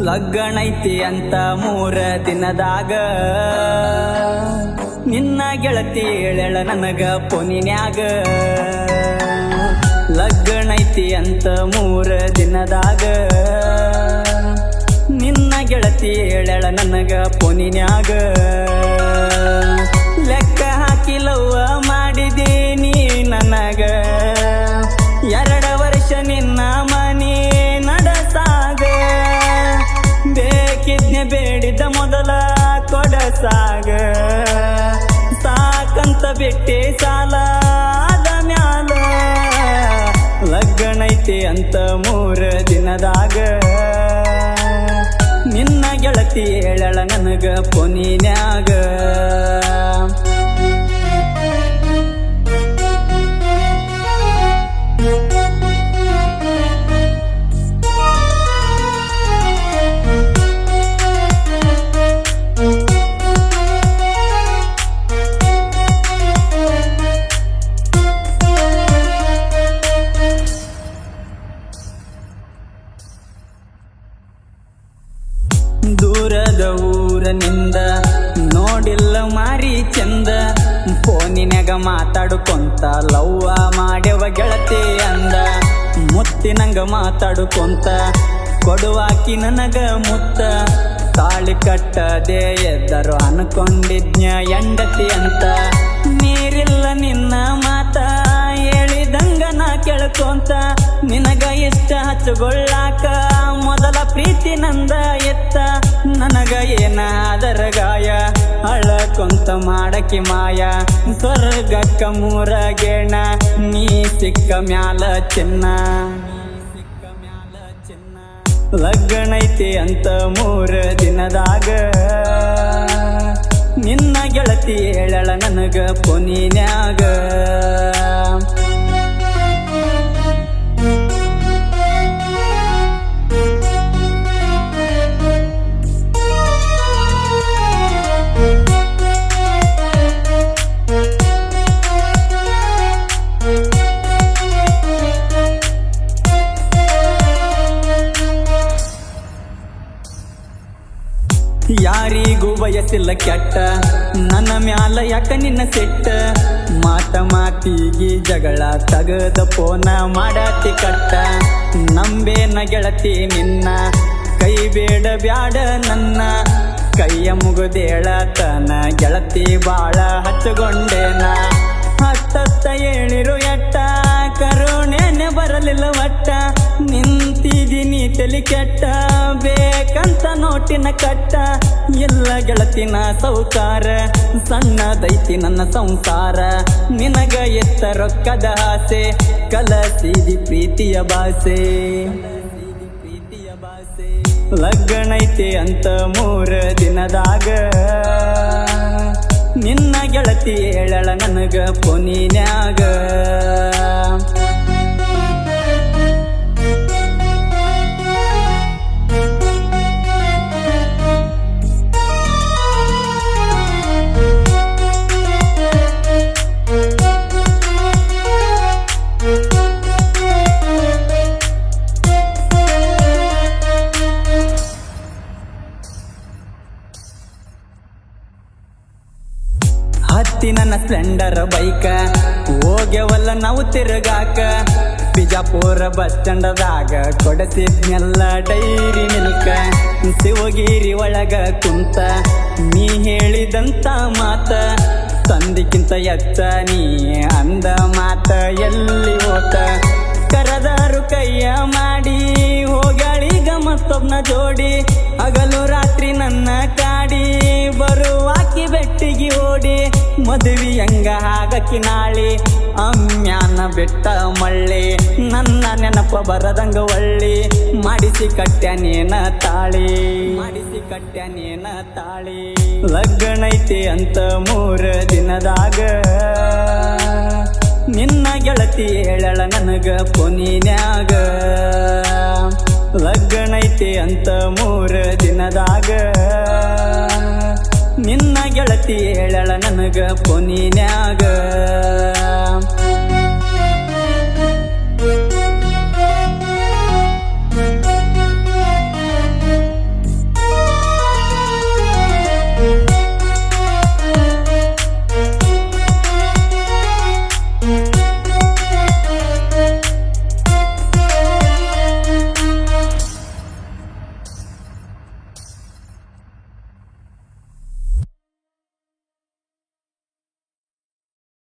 ಲಗ್ನೈತಿ ಅಂತ 3 ದಿನದಾಗ ನಿನ್ನ ಗೆಳತಿ ಹೇಳಳ ನನಗ ಪೊನಿನ್ಯಾಗ. ಲಗ್ನೈತಿ ಅಂತ 3 ದಿನದಾಗ ನಿನ್ನ ಗೆಳತಿ ಹೇಳಳ ನನಗ ಪೊನಿನ್ಯಾಗ. ಲೆಕ್ಕ ಹಾಕಿ ಲವ್ವ ಮಾಡಿದೀನಿ ನನಗ 2 ವರ್ಷ ನಿನ್ನ ಮನಿ ನಡೆಸಾಗ. ಬೇಕಿದ್ನೆ ಬೇಡಿದ ಮೊದಲ ಕೊಡಸಾಗ. ಸಾಕಂತ ಬಿಟ್ಟಿ ಸಾಲ ಆದ ಮ್ಯಾಲ. ಲಗ್ನೈತಿ ಅಂತ 3 ದಿನದಾಗ ನಿನ್ನ ಗೆಳತಿ ಹೇಳಳ ನನಗ ಪೊನಿನ್ಯಾಗ. ದೂರದ ಊರನಿಂದ ನೋಡಿಲ್ಲ ಮಾರಿ ಚಂದ. ಫೋನಿನ್ಯಾಗ ಮಾತಾಡುಕೊಂತ ಲವ್ವ ಮಾಡ್ಯವ ಗೆಳತಿ ಅಂದ. ಮುತ್ತಿನಂಗ ಮಾತಾಡುಕೊಂತ ಕೊಡುವಾಕಿ ನನಗ ಮುತ್ತ. ತಾಳಿ ಕಟ್ಟದೆ ಎದ್ದರು ಅನ್ಕೊಂಡಿದ್ನ್ಯ ಎಂಡತಿ ಅಂತ. ನೀರಿಲ್ಲ ನಿನ್ನ ಮಾತ ಹೇಳಿದಂಗ ನಾ ಕೇಳ್ಕೊಂತ. ನಿನಗ ಇಷ್ಟ ಹಚ್ಚುಗೊಳ್ಳಾಕ ಮೊದಲ ಪ್ರೀತಿ ನಂದ ಎತ್ತ. ನನಗ ಏನ ಅದರ ಗಾಯ ಅಳಕೊಂತ ಮಾಡಕಿ ಮಾಯ. ಸ್ವರ್ಗಕ್ಕ 3 ಗೇಣ ನೀ ಸಿಕ್ಕ ಮ್ಯಾಲ ಚಿನ್ನ. ಲಗ್ನೈತಿ ಅಂತ 3 ದಿನದಾಗ ನಿನ್ನ ಗೆಳತಿ ಹೇಳಳ ನನಗ ಪೊನಿನ್ಯಾಗ. ಯಾರಿಗೂ ಬಯಸಿಲ್ಲ ಕೆಟ್ಟ ನನ್ನ ಮ್ಯಾಲ ಯಾಕ ನಿನ್ನ ಸಿಟ್ಟ. ಮಾತಿಗಿ ಜಗಳ ತಗದ ಫೋನ ಮಾಡತಿ ಕಟ್ಟ. ನಂಬೇನ ಗೆಳತಿ ನಿನ್ನ ಕೈ ಬೇಡ ಬ್ಯಾಡ ನನ್ನ. ಕೈಯ ಮುಗುದೇಳತನ ಗೆಳತಿ ಬಾಳ ಹಚ್ಚಗೊಂಡೇನ. ಹತ್ತತ್ತ ಹೇಳಿರು ಎಟ್ಟ ಕರುಣೆನೆ ಬರಲಿಲ್ಲ ಒಟ್ಟ. ನಿಂತಿದ್ದೀನಿ ತಲಿ ಕೆಟ್ಟ ಬೇಕಂತ ನೋಟಿನ ಕಟ್ಟ. ಎಲ್ಲ ಗೆಳತಿನ ಸೌಕಾರ ಸಣ್ಣದೈತಿ ನನ್ನ ಸಂಸಾರ. ನಿನಗ ಎತ್ತ ರೊಕ್ಕದ ಆಸೆ ಕಲಸಿದಿ ಪ್ರೀತಿಯ ಭಾಷೆ. ಲಗ್ನೈತಿ ಅಂತ 3 ದಿನದಾಗ ನಿನ್ನ ಗೆಳತಿ ಹೇಳಳ ನನಗ ಪೊನಿನ್ಯಾಗ. ಹತ್ತಿ ನನ್ನ ಸ್ಪ್ಲೆಂಡರ್ ಬೈಕ ಹೋಗ್ಯವಲ್ಲ ನಾವು ತಿರುಗಾಕ. ಬಿಜಾಪುರ ಬಸ್ ಸ್ಟ್ಯಾಂಡದಾಗ ಕೊಡಸಿದ್ನೆಲ್ಲ ಡೈರಿ ಮಿಲ್ಕ. ಶಿವಗಿರಿ ಒಳಗ ಕುಂತ ನೀ ಹೇಳಿದಂತ ಮಾತ. ತಂದಿಕ್ಕಿಂತ ಎಚ್ಚ ನೀ ಅಂದ ಮಾತ ಎಲ್ಲಿ ಹೋತ. ಕರದಾರು ಕೈಯ ಮಾಡಿ ಹೋಗಳೀಗ ಮತ್ತೊಬ್ನ ಜೋಡಿ. ಹಗಲು ರಾತ್ರಿ ನನ್ನ ಕಾಡಿ ಬರುವಾಕಿ ಬೆಟ್ಟಿಗೆ ಓಡಿ. ಮದುವೆ ಹಂಗ ಆಗಕಿ ನಾಳಿ ಅಮ್ಯಾನ ಬೆಟ್ಟ ಮಳ್ಳಿ. ನನ್ನ ನೆನಪ ಬರದಂಗ ಒಳ್ಳಿ ಮಾಡಿಸಿ ಕಟ್ಟ್ಯಾನೇನ ತಾಳಿ. ಲಗ್ನೈತಿ ಅಂತ 3 ದಿನದಾಗ ನಿನ್ನ ಗೆಳತಿ ಹೇಳಳ ನನಗ ಪೊನಿನ್ಯಾಗ. ಲಗ್ನೈತಿ ಅಂತ 3 ದಿನದಾಗ ನಿನ್ನ ಗೆಳತಿ ಹೇಳಳ ನನಗ ಪೊನಿನ್ಯಾಗ.